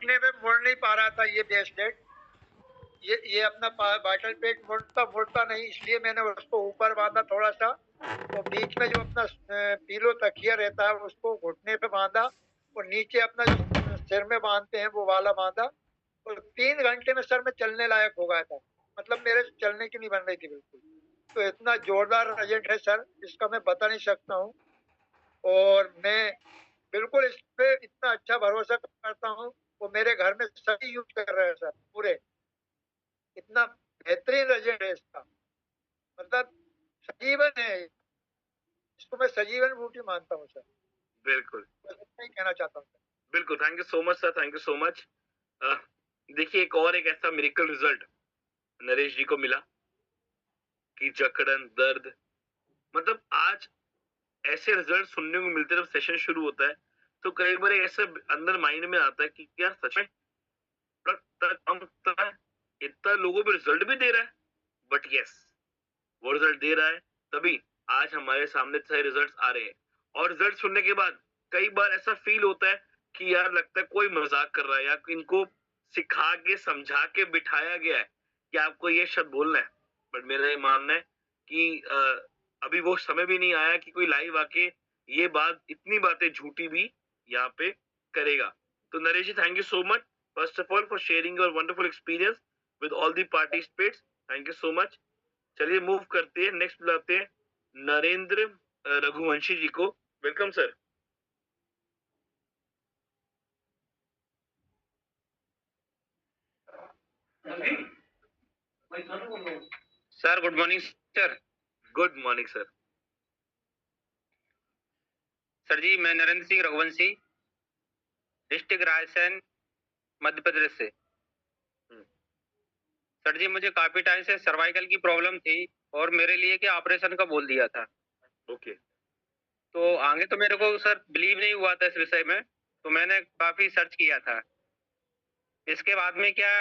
घुटने पे मुड़ नहीं पा रहा था ये ब्रेसलेट, ये अपना वाइटल पेट मुड़ता नहीं, इसलिए मैंने उसको ऊपर बांधा थोड़ा सा, और बीच में जो अपना पीलो तकिया रहता है उसको घुटने पे बांधा, और नीचे अपना जो सिर में बांधते हैं वो वाला बांधा, और 3 घंटे में सर में चलने लायक हो गया था। मतलब मेरे से चलने की नहीं बन रही थी बिल्कुल। तो इतना जोरदार रिजल्ट है सर, इसका मैं बता नहीं सकता हूँ। और मैं बिल्कुल इस पे इतना अच्छा भरोसा करता हूँ, वो मेरे घर में सभी यूज कर रहे हैं सर पूरे। इतना बेहतरीन रिजल्ट है इसका, मतलब सजीवन है, इसको मैं सजीवन बूटी मानता हूँ सर। बिल्कुल, बस इतना ही कहना चाहता हूँ सर। बिल्कुल। Thank you so much sir, thank you so much. देखिए एक ऐसा मिरेकल रिजल्ट नरेश जी को मिला कि जकड़न, दर्द, मतलब आज ऐसे रिजल्ट सुनने को मिलते हैं जब सेशन शुरू होता है, तो कई बार ऐसे अंदर माइंड में आता है कि यार सच में इतना लोगों पे रिजल्ट भी दे रहा है। बट यस, वो रिजल्ट दे रहा है, तभी आज हमारे सामने सारे रिजल्ट्स आ रहे हैं। और रिजल्ट सुनने के बाद कई बार ऐसा फील होता है कि यार लगता है कोई मजाक कर रहा है, या इनको सिखा के समझा के बिठाया गया है कि आपको ये शब्द बोलना है। बट मेरा ये मानना है कि अभी वो समय भी नहीं आया कि कोई लाइव आके ये बात, इतनी बातें झूठी भी यहाँ पे करेगा। तो Naresh ji, thank you so much first of all for sharing your wonderful experience with all the participates. Thank you so much. चलिए मूव करते हैं, नेक्स्ट बुलाते हैं नरेंद्र रघुवंशी जी को। Welcome sir. Sir good morning sir. Good morning sir. Sir ji मैं Narendra Singh Raghuvanshi, district Raisen, Madhya Pradesh से। Sir जी मुझे काफी टाइम से सर्वाइकल की प्रॉब्लम थी, और मेरे लिए क्या ऑपरेशन का बोल दिया था। ओके। तो आगे तो मेरे को सर बिलीव नहीं हुआ था इस विषय में, तो मैंने काफी सर्च किया था। इसके बाद में क्या,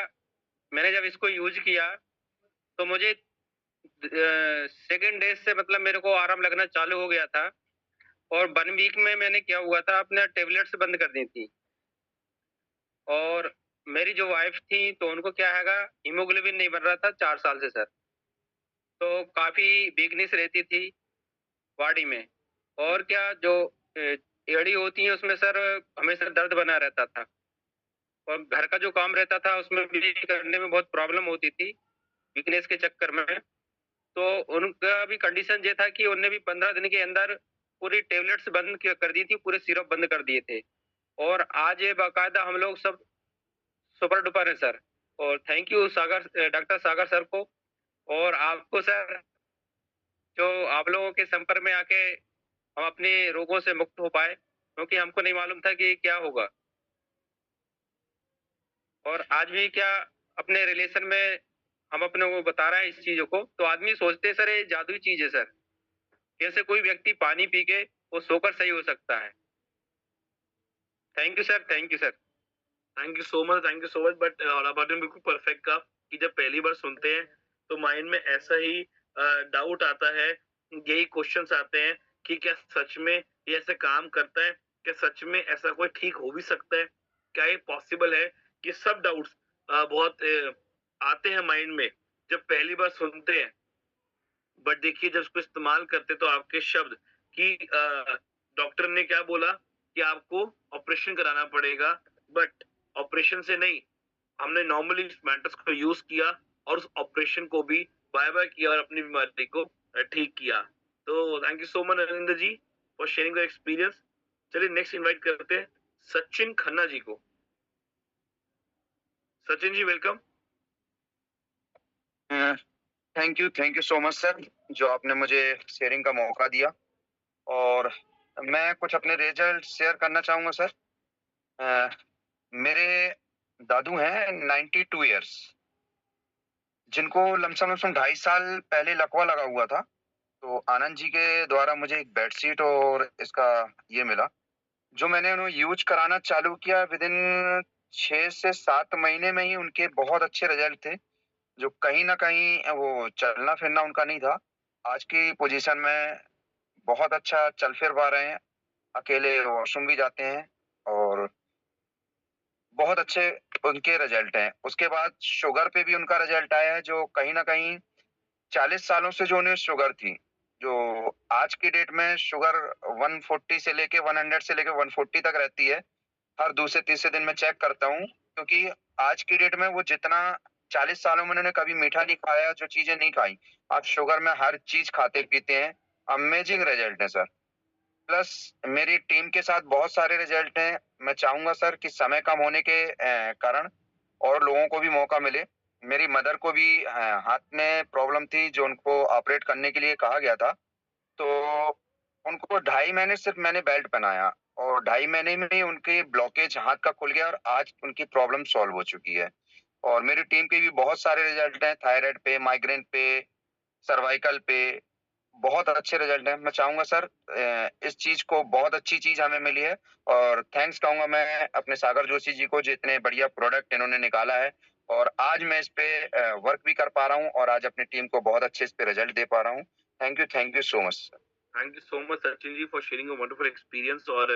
मैंने जब इसको यूज किया तो मुझे सेकेंड डे से मतलब मेरे को आराम लगना चालू हो गया था। और 1 वीक में मैंने क्या हुआ था, अपने टेबलेट्स बंद कर दी थी। और मेरी जो वाइफ थी तो उनको क्या हैगा, हीमोग्लोबिन नहीं बन रहा था 4 साल से सर। तो काफी वीकनेस रहती थी बॉडी में। और क्या जो एड़ी होती है उसमें सर हमेशा दर्द बना रहता था। और घर का जो काम रहता था उसमें भी करने में बहुत प्रॉब्लम होती थी वीकनेस के चक्कर में। तो उनका भी कंडीशन ये था कि उनने भी 15 दिन के अंदर पूरी टेबलेट्स बंद कर दी थी, पूरे सिरप बंद कर दिए थे। और आज ये बाकायदा हम लोग सब सुपर डुपर है सर। और thank you Sagar, doctor Sagar sir को, और आपको सर, जो आप लोगों के संपर्क में आके हम अपने रोगों से मुक्त हो पाए, क्योंकि हमको नहीं मालूम था कि क्या होगा। और आज भी क्या अपने रिलेशन में हम अपने को बता रहे हैं इस चीजों को, तो आदमी सोचते सर ये जादुई चीज है सर, कैसे कोई व्यक्ति पानी पी के वो सोकर सही हो सकता है। Thank you sir, thank you sir. Thank you so much, thank you so much. But आपने बिल्कुल परफेक्ट कहा कि जब पहली बार सुनते हैं तो माइंड में ऐसा ही डाउट आता है, यही क्वेश्चंस आते हैं कि क्या सच में ये ऐसे काम करता है, क्या सच में ऐसा कोई ठीक हो भी सकता है, क्या ये पॉसिबल है। कि सब डाउट्स बहुत आते हैं माइंड में जब पहली बार सुनते हैं। बट देखिए जब उसको इस्तेमाल करते तो आपके शब्द कि डॉक्टर ने क्या बोला कि आपको ऑपरेशन कराना पड़ेगा, बट ऑपरेशन से नहीं, हमने नॉर्मली इस मैटर्स को यूज किया और उस ऑपरेशन को भी बाय बाय किया और अपनी बीमारी को ठीक किया। तो thank you so much Narendra ji for sharing your experience. चलिए नेक्स्ट इनवाइट करते हैं सचिन खन्ना जी को। Sachin ji welcome. Thank you so much sir, जो आपने मुझे शेयरिंग का मौका दिया। और मैं कुछ अपने रिजल्ट शेयर करना चाहूंगा सर। मेरे दादू हैं 92 ईयर्स, जिनको लमसम लमसम 2.5 साल पहले लकवा लगा हुआ था। तो आनंद जी के द्वारा मुझे एक बेडशीट और इसका ये मिला, जो मैंने उन्हें यूज कराना चालू किया। विद इन 6 से 7 महीने में ही उनके बहुत अच्छे रिजल्ट थे, जो कहीं ना कहीं वो चलना फिरना उनका नहीं था। आज की पोजीशन में बहुत अच्छा चल फिर पा रहे हैं, अकेले वॉशरूम भी जाते हैं, और बहुत अच्छे उनके रिजल्ट हैं। उसके बाद शुगर पे भी उनका रिजल्ट आया है, जो कहीं न कहीं 40 सालों से जो उन्हें शुगर थी, जो आज की डेट में शुगर 140 से लेके 100 से लेके 140 तक रहती है। हर दूसरे तीसरे दिन मैं चेक करता हूँ, क्योंकि आज की डेट में वो जितना 40 सालों में उन्होंने कभी मीठा नहीं खाया, जो चीज़ें नहीं खाई, आज शुगर में हर चीज़ खाते-पीते हैं। अमेज़िंग रिजल्ट है सर। प्लस मेरी टीम के साथ बहुत सारे रिजल्ट हैं। मैं चाहूँगा सर कि समय कम होने के कारण और लोगों को भी मौका मिले। मेरी मदर को भी हाथ में प्रॉब्लम थी, जो उनको ऑपरेट करने के लिए कहा गया था। तो उनको 2.5 महीने सिर्फ़ मैंने बेल्ट पहनाया और 2.5 महीने में ही उनके ब्लॉकेज हाथ का खुल गया और आज उनकी प्रॉब्लम सॉल्व हो चुकी है। और मेरी टीम के भी बहुत सारे रिजल्ट हैं, थायराइड पे, माइग्रेन पे, सर्वाइकल पे, बहुत अच्छे रिजल्ट हैं। मैं चाहूँगा सर इस चीज़ को बहुत अच्छी चीज़ हमें मिली है और थैंक्स कहूँगा मैं अपने सागर जोशी जी को, जो इतने बढ़िया प्रोडक्ट इन्होंने निकाला है और आज मैं इस पे वर्क भी कर पा रहा हूँ और आज अपनी टीम को बहुत अच्छे इस पे रिजल्ट दे पा रहा हूँ। Thank you so much sir. Thank you so much Sachin ji for sharing a wonderful experience. और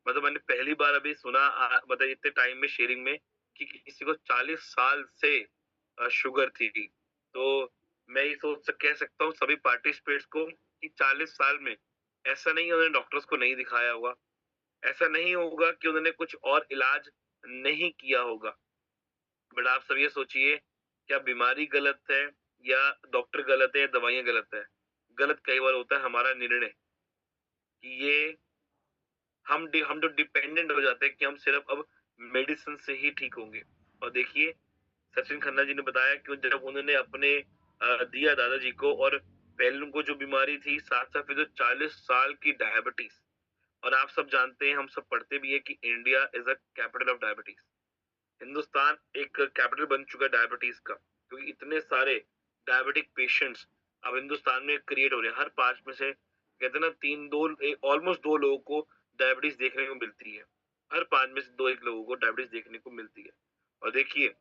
मतलब मैंने पहली बार अभी सुना मतलब इतने टाइम में शेयरिंग में कि किसी को 40 साल से शुगर थी। तो मैं ये कह सकता हूँ सभी पार्टिसिपेट्स को कि 40 साल में ऐसा नहीं है उन्होंने डॉक्टर्स को नहीं दिखाया होगा, ऐसा नहीं होगा कि उन्होंने कुछ और इलाज नहीं किया होगा। बट आप सब ये सोचिए, क्या बीमारी गलत है या डॉक्टर गलत है या दवाइयाँ गलत है? गलत कई बार होता है हमारा निर्णय, कि ये हम तो डिपेंडेंट हो जाते हैं कि हम सिर्फ अब मेडिसिन से ही ठीक होंगे। और देखिए सचिन खन्ना जी ने बताया कि जब उन्होंने अपने दिया दादाजी को, और पहले उनको जो बीमारी थी, साथ साथ फिर जो 40 साल की डायबिटीज। और आप सब जानते हैं, हम सब पढ़ते भी है कि India is a capital of diabetes. Hindustan एक कैपिटल बन चुका है डायबिटीज का, क्योंकि इतने सारे डायबिटिक पेशेंट्स अब हिंदुस्तान में क्रिएट हो रहे हैं। हर 5 में से कहते हैं ना, तीन दो ऑलमोस्ट 2 लोगों को डायबिटीज देखने को मिलती है। हर 5 में से 2 एक लोगों को डायबिटीज देखने को मिलती है। और देखिए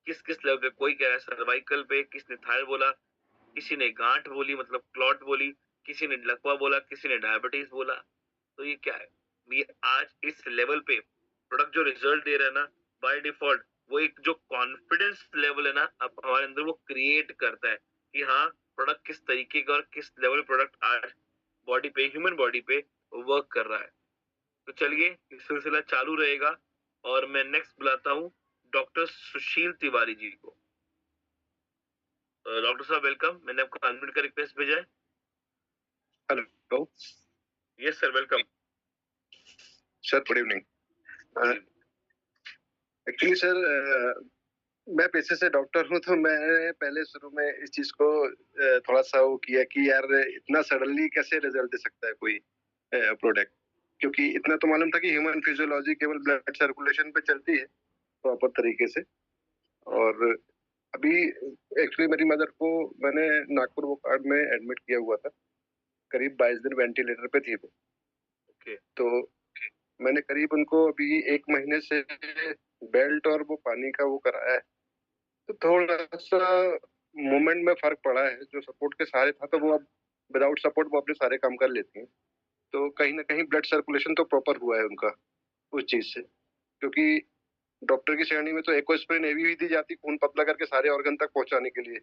किस किस लेवल पे, कोई कह रहा है सर्वाइकल पे, किसने थायराइड बोला, किसी ने गांठ बोली मतलब क्लॉट बोली, किसी ने लकवा बोला, किसी ने डायबिटीज बोला। तो ये क्या है? ये आज इस लेवल पे प्रोडक्ट जो रिजल्ट दे रहा है ना, बाय डिफॉल्ट वो एक जो कॉन्फिडेंस लेवल है ना, अब हमारे अंदर वो क्रिएट करता है कि हाँ, प्रोडक्ट किस तरीके का और किस लेवल प्रोडक्ट आज बॉडी पे, ह्यूमन बॉडी पे वर्क कर रहा है। तो चलिए ये सिलसिला चालू रहेगा और मैं नेक्स्ट बुलाता हूँ डॉक्टर सुशील तिवारी जी को। डॉक्टर साहब वेलकम, मैंने आपको अनम्यूट का रिक्वेस्ट भेजा है। Hello yes sir, welcome sir, good evening. Actually sir, मैं पेशे से डॉक्टर हूँ, तो मैं पहले शुरू में इस चीज को थोड़ा सा वो किया कि यार इतना सडनली कैसे रिजल्ट दे सकता है कोई प्रोडक्ट, क्योंकि इतना तो मालूम था कि ह्यूमन फिजियोलॉजी केवल ब्लड सर्कुलेशन पे चलती है प्रॉपर तरीके से। और अभी एक्चुअली मेरी मदर को मैंने नागपुर वोकार्ड में एडमिट किया हुआ था, करीब 22 दिन वेंटिलेटर पे थी वो। ओके। तो मैंने करीब उनको अभी 1 महीने से बेल्ट और वो पानी का वो कराया है, तो थोड़ा सा मूवमेंट में फर्क पड़ा है। जो सपोर्ट के सहारे था, तो वो अब विदाउट सपोर्ट वो अपने सारे काम कर लेती हैं। तो कहीं ना कहीं ब्लड सर्कुलेशन तो प्रॉपर हुआ है उनका उस चीज से, क्योंकि डॉक्टर की श्रेणी में तो एकोस्प्रिन एवी भी दी जाती खून पतला करके सारे ऑर्गन तक पहुंचाने के लिए,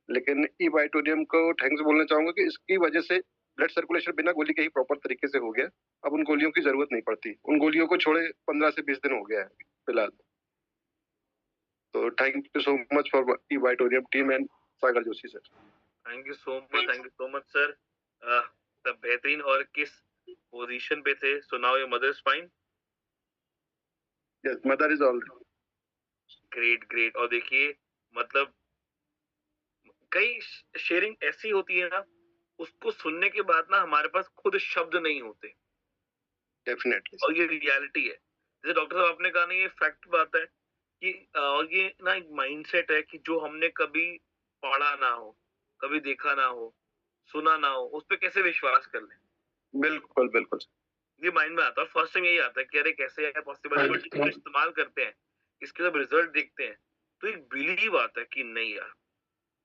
लेकिन ई बाइटोरियम को थैंक्स बोलना चाहूंगा कि इसकी वजह से ब्लड सर्कुलेशन बिना गोली के ही प्रॉपर तरीके से हो गया। अब उन गोलियों की जरूरत नहीं पड़ती, उन गोलियों को छोड़े 15 से 20 दिन हो गया है फिलहाल। तो thank you so much for e बाइटोरियम team and Sagar Joshi sir. Thank you so much sir. सब बेहतरीन। और किस पोजीशन पे थे? So now your mother is fine. Yes, mother is all great great. और देखिए मतलब कई शेयरिंग ऐसी होती है ना, उसको सुनने के बाद ना हमारे पास खुद शब्द नहीं होते, डेफिनेटली। और ये रियलिटी है। जैसे डॉक्टर साहब आपने कहा ना, ये फैक्ट बात है कि और ये ना एक माइंडसेट है कि जो हमने कभी पढ़ा ना हो, कभी देखा ना हो, सुना ना हो, उस पर कैसे विश्वास कर ले। बिल्कुल बिल्कुल। ये माइंड में आता है। फर्स्ट टाइम यही आता है कि अरे कैसे है पॉसिबल। बट इसको इस्तेमाल करते हैं, इसके जब रिजल्ट देखते हैं, तो एक बिलीव आता है कि नहीं यार,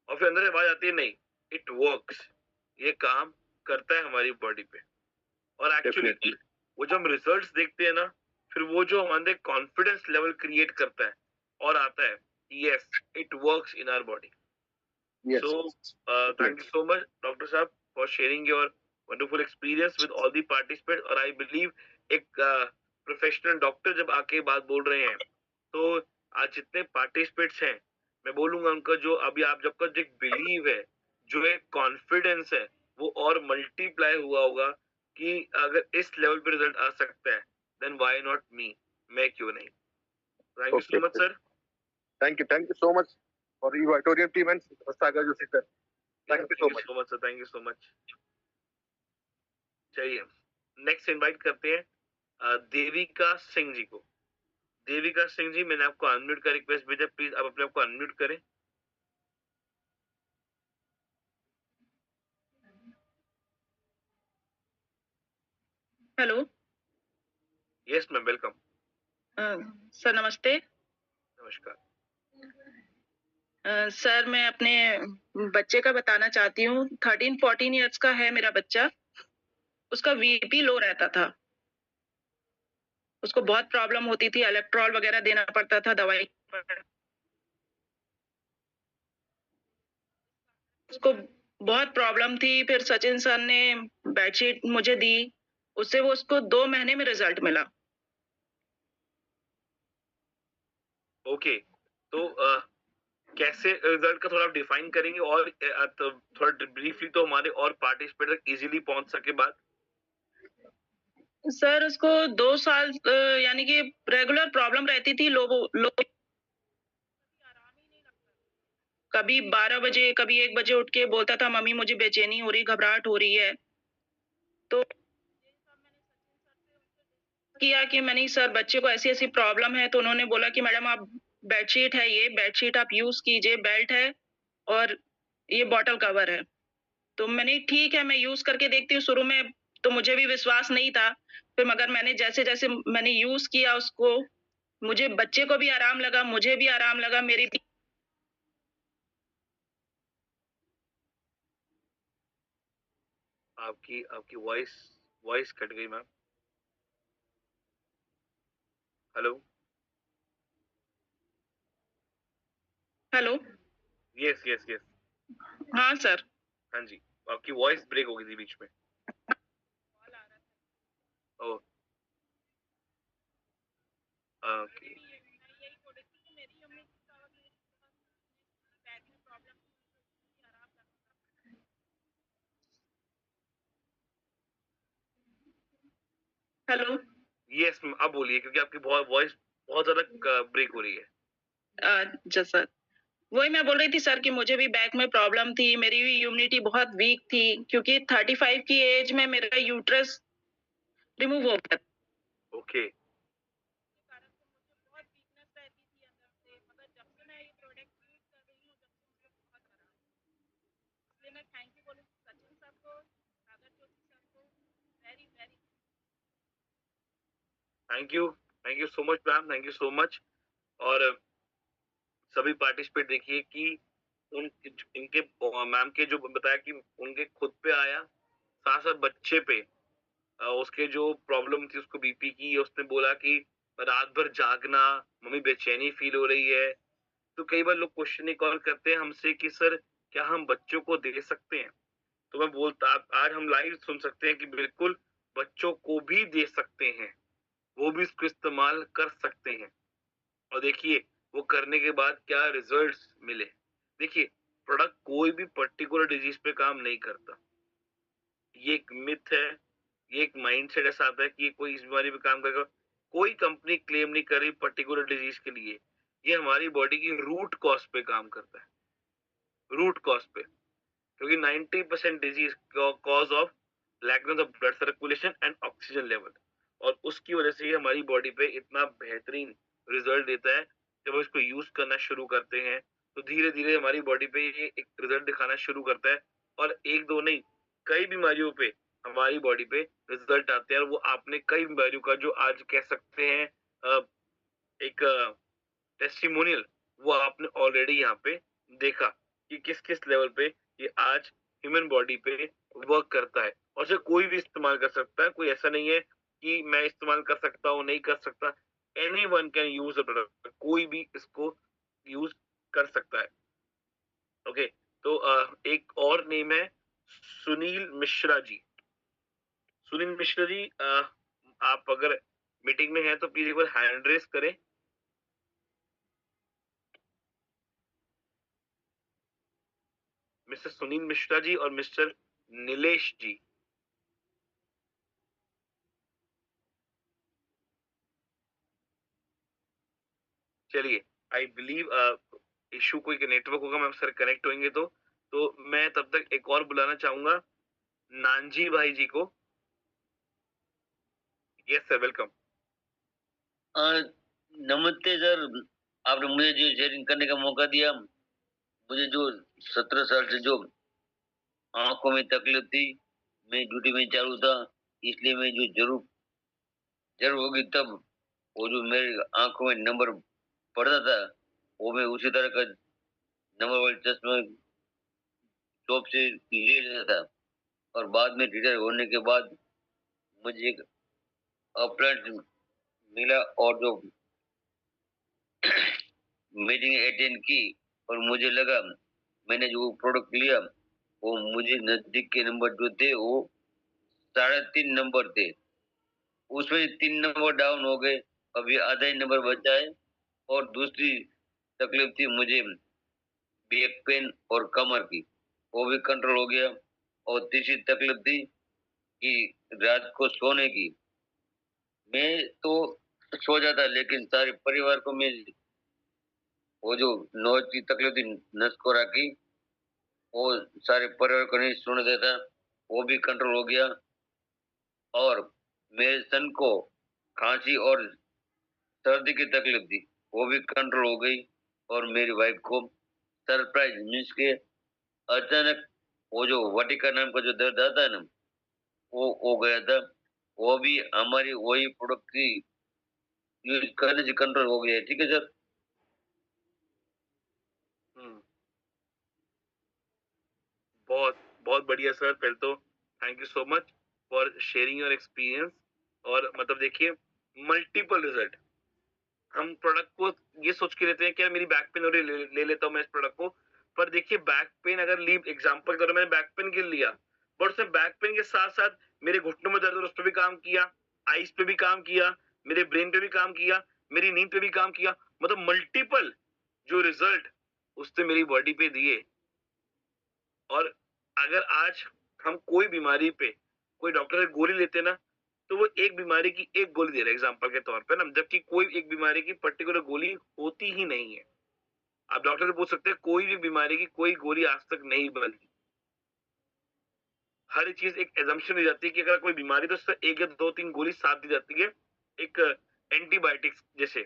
और फिर अंदर से आवाज आती है नहीं, इट वर्क्स, ये काम करता है हमारी बॉडी पे। और एक्चुअली वो जब हम रिजल्ट्स देखते हैं ना, फिर वो जो हमारे कॉन्फिडेंस लेवल क्रिएट करता है और आता है, yes it works in our body. Yes. So, thank you so much, Dr. Saab, for sharing your wonderful experience with all the participants. और I believe एक प्रोफेशनल डॉक्टर जब आके बात बोल रहे हैं, तो आज जितने पार्टिसिपेंट्स हैं, मैं बोलूंगा उनका जो अभी आप जब का जो एक बिलीव है, जो एक कॉन्फिडेंस है, वो और मल्टीप्लाई हुआ होगा कि अगर इस लेवल पे रिजल्ट आ सकता है, देन व्हाई नॉट मी, मैं क्यों नहीं. Thank you so much sir. Thank you so much for you, Vitorium team and Sagar Joshi sir. Thank you so much. So much sir, thank you so much. चलिए next invite करते हैं देविका सिंह जी को. देविका सिंह जी, मैंने आपको unmute का request भेजा, please आप अपने आप को अनम्यूट करें. Hello yes ma'am, welcome. Sir नमस्ते. नमस्कार. सर मैं अपने बच्चे का बताना चाहती हूँ. 13-14 इयर्स का है मेरा बच्चा. उसका वीपी लो रहता था. उसको बहुत प्रॉब्लम होती थी, इलेक्ट्रॉल वगैरह देना पड़ता था, दवाई. उसको बहुत प्रॉब्लम थी. फिर सचिन सर ने बेडशीट मुझे दी, उससे वो उसको 2 महीने में रिजल्ट मिला. ओके, तो कैसे रिजल्ट का थोड़ा डिफाइन करेंगे और तो थोड़ा ब्रीफली तो हमारे और पार्टिसिपेंट तक इजीली पहुंच सके बात. सर उसको 2 साल यानी कि रेगुलर प्रॉब्लम रहती थी. कभी 12 बजे कभी 1 बजे उठ के बोलता था मम्मी मुझे बेचैनी हो रही, घबराहट हो रही है. तो किया कि मैंने सर बच्चे को ऐसी ऐसी प्रॉब्लम है, तो उन्होंने बोला कि मैडम आप बेडशीट है, ये बेडशीट आप यूज कीजिए, बेल्ट है और ये बॉटल कवर है. तो मैंने ठीक है मैं यूज करके देखती हूँ. शुरू में तो मुझे भी विश्वास नहीं था, फिर मगर मैंने जैसे जैसे मैंने यूज किया उसको, मुझे बच्चे को भी आराम लगा, मुझे भी आराम लगा. मेरी आपकी आपकी वॉइस वॉइस कट गई ma'am. Hello. Hello. Yes yes yes. हाँ सर. हाँ जी, आपकी वॉइस ब्रेक हो गई थी बीच में. ओ ओके. हेलो. यस अब बोलिए, क्योंकि आपकी वॉइस बहुत ज्यादा ब्रेक हो रही है. जी सर, वही मैं बोल रही थी सर कि मुझे भी बैक में प्रॉब्लम थी, मेरी भी इम्यूनिटी बहुत वीक थी, क्योंकि 35 की एज में मेरा यूट्रस रिमूव हो गया. Okay. Thank you so much ma'am, thank you so much. और सभी पार्टिसिपेट देखिए कि उन इनके मैम के जो बताया कि उनके खुद पे आया, साथ साथ बच्चे पे उसके जो प्रॉब्लम थी उसको बीपी की, उसने बोला कि रात भर जागना, मम्मी बेचैनी फील हो रही है. तो कई बार लोग क्वेश्चन कॉल करते हैं हमसे कि सर क्या हम बच्चों को दे सकते हैं. तो मैं बोलता आज हम लाइव सुन सकते हैं कि बिल्कुल बच्चों को भी दे सकते हैं, वो भी इसको इस्तेमाल कर सकते हैं. और देखिए वो करने के बाद क्या रिजल्ट्स मिले. देखिए प्रोडक्ट कोई भी पर्टिकुलर डिजीज पे काम नहीं करता, ये एक मिथ है, ये एक माइंडसेट ऐसा आता है कि कोई इस बीमारी पे काम करेगा. कोई कंपनी क्लेम नहीं कर रही पर्टिकुलर डिजीज के लिए. ये हमारी बॉडी की रूट कॉज पे काम करता है, रूट कॉज पे. क्योंकि 90% disease cause of लैकनेस of blood circulation and oxygen level. और उसकी वजह से ही हमारी बॉडी पे इतना बेहतरीन रिजल्ट देता है. जब हम इसको यूज करना शुरू करते हैं तो धीरे धीरे हमारी बॉडी पे ये एक रिजल्ट दिखाना शुरू करता है. और एक दो नहीं, कई बीमारियों पे हमारी बॉडी पे रिजल्ट आते हैं. और वो आपने कई बीमारियों का जो आज कह सकते हैं एक टेस्टिमोनियल, वो आपने ऑलरेडी यहाँ पे देखा कि किस किस लेवल पे ये आज ह्यूमन बॉडी पे वर्क करता है. और से कोई भी इस्तेमाल कर सकता है. कोई ऐसा नहीं है कि मैं इस्तेमाल कर सकता हूँ, नहीं कर सकता, anyone can use the product, कोई भी इसको यूज कर सकता है। ओके, तो एक और नेम है सुनील मिश्रा जी। सुनील मिश्रा जी, आप अगर मीटिंग में हैं तो प्लीज एक बार हैंड रेस करें। मिस्टर सुनील मिश्रा जी और मिस्टर नीलेश जी। चलिए, आई बिलीव इशू कोई नेटवर्क होगा, मैं सर कनेक्ट होंगे तो मैं तब तक एक और बुलाना चाहूंगा नानजी भाई जी को। Yes sir, welcome. नमस्ते सर, आपने मुझे जो शेयरिंग करने का मौका दिया। मुझे जो 17 साल से जो आंखों में तकलीफ थी, मैं ड्यूटी में चालू था, इसलिए मैं जो जरूर होगी तब वो जो मेरे आंखों में नंबर पड़ता था, वो मैं उसी तरह का नंबर वाले चश्मा शॉप से ले लेता था। और बाद में रिटायर होने के बाद मुझे एक अपॉइंटमेंट मिला और जो मीटिंग अटेंड की, और मुझे लगा मैंने जो प्रोडक्ट लिया वो मुझे नजदीक के नंबर जो थे वो 3.5 नंबर थे, उसमें 3 नंबर डाउन हो गए, अभी आधा ही नंबर बचा है। और दूसरी तकलीफ थी मुझे बैक पेन और कमर की, वो भी कंट्रोल हो गया। और तीसरी तकलीफ थी कि रात को सोने की, मैं तो सो जाता लेकिन सारे परिवार को मैं वो जो नोज की तकलीफ थी, नसकोरा की, वो सारे परिवार को नहीं सुन देता, वो भी कंट्रोल हो गया। और मेरे सन को खांसी और सर्दी की तकलीफ थी, वो भी कंट्रोल हो गई। और मेरी वाइफ को सरप्राइज मीन्स के अचानक वो जो वटिका नाम का जो दर्द आता है ना, वो हो गया था, वो भी हमारी वही प्रोडक्ट की यूज करने से कंट्रोल हो गया है। ठीक है सर। बहुत बहुत बढ़िया सर, पहले तो thank you so much for sharing your experience. और मतलब देखिए, मल्टीपल रिजल्ट, हम प्रोडक्ट को ये सोच के लेते हैं कि यार मेरी बैक पेन हो रही है, ले लेता हूँ मैं इस प्रोडक्ट को। पर देखिए, बैक पेन अगर लीव एग्जांपल करो, मैंने बैक पेन के लिया, बट उसने बैक पेन के साथ साथ मेरे घुटनों में दर्द, उस पर भी काम किया, आईज पे भी काम किया, मेरे ब्रेन पे भी काम किया, मेरी नींद पे भी काम किया। मतलब मल्टीपल जो रिजल्ट उसने मेरी बॉडी पे दिए। और अगर आज हम कोई बीमारी पे कोई डॉक्टर से गोली लेते ना, तो वो एक बीमारी की एक गोली दे रहा है एग्जांपल के तौर पे ना, जबकि कोई एक बीमारी की पर्टिकुलर गोली होती ही नहीं है। आप डॉक्टर से पूछ सकते हैं, कोई भी बीमारी की कोई गोली आज तक नहीं बनी। हर चीज एक एजम्पशन दी जाती है कि अगर कोई बीमारी तो उससे एक या दो तीन गोली साथ दी जाती है, एक एंटीबायोटिक्स जैसे।